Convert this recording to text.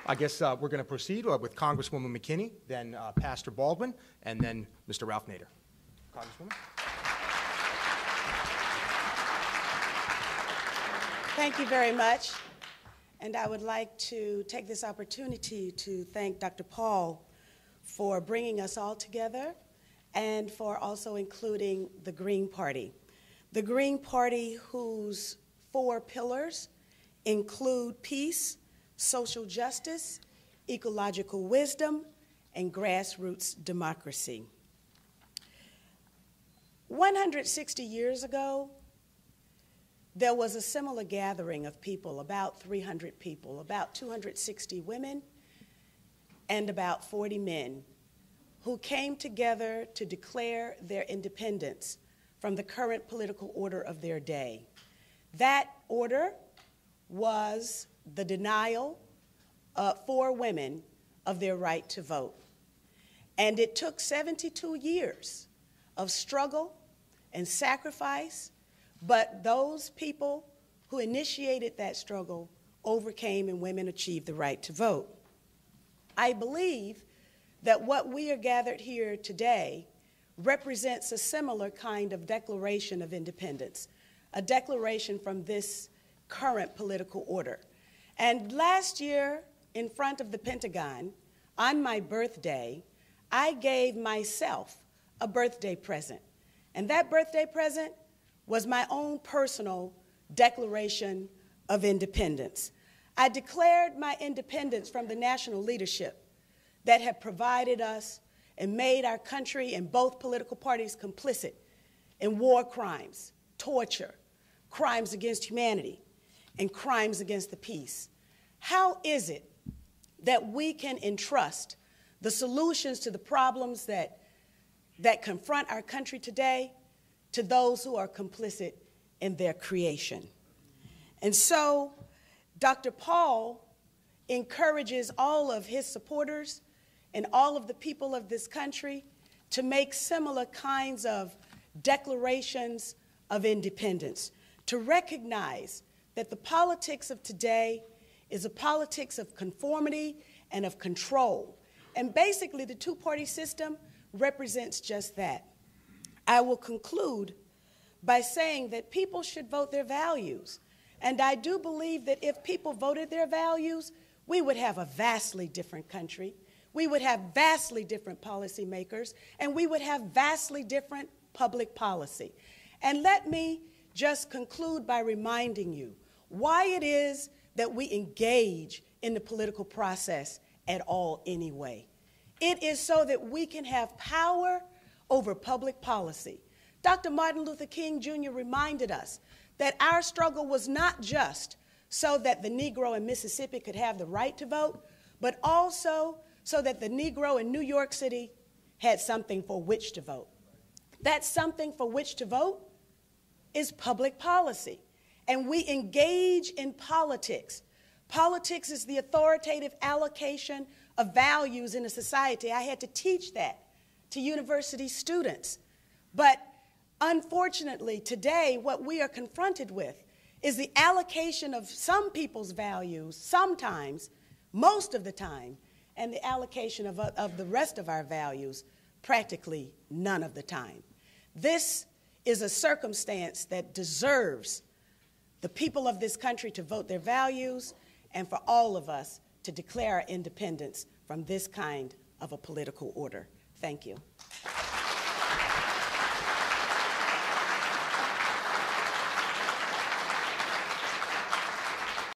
I guess we're going to proceed with Congresswoman McKinney, then Pastor Baldwin, and then Mr. Ralph Nader. Congresswoman. Thank you very much. And I would like to take this opportunity to thank Dr. Paul for bringing us all together and for also including the Green Party. The Green Party, whose 4 pillars include peace, social justice, ecological wisdom, and grassroots democracy. 160 years ago, there was a similar gathering of people, about 300 people, about 260 women and about 40 men, who came together to declare their independence from the current political order of their day. That order was the denial for women of their right to vote. And it took 72 years of struggle and sacrifice, but those people who initiated that struggle overcame and women achieved the right to vote. I believe that what we are gathered here today represents a similar kind of declaration of independence, a declaration from this current political order. And last year, in front of the Pentagon, on my birthday, I gave myself a birthday present. And that birthday present was my own personal declaration of independence. I declared my independence from the national leadership that had provided us and made our country and both political parties complicit in war crimes, torture, crimes against humanity, and crimes against the peace. How is it that we can entrust the solutions to the problems that confront our country today to those who are complicit in their creation? And so Dr. Paul encourages all of his supporters and all of the people of this country to make similar kinds of declarations of independence, to recognize that the politics of today is a politics of conformity and of control. And basically, the two-party system represents just that. I will conclude by saying that people should vote their values. And I do believe that if people voted their values, we would have a vastly different country. We would have vastly different policymakers, and we would have vastly different public policy. And let me just conclude by reminding you why it is that we engage in the political process at all anyway. It is so that we can have power over public policy. Dr. Martin Luther King Jr. reminded us that our struggle was not just so that the Negro in Mississippi could have the right to vote, but also so that the Negro in New York City had something for which to vote. That something for which to vote is public policy. And we engage in politics. Politics is the authoritative allocation of values in a society. I had to teach that to university students. But unfortunately, today, what we are confronted with is the allocation of some people's values sometimes, most of the time, and the allocation of the rest of our values practically none of the time. This is a circumstance that deserves the people of this country to vote their values and for all of us to declare our independence from this kind of a political order. Thank you.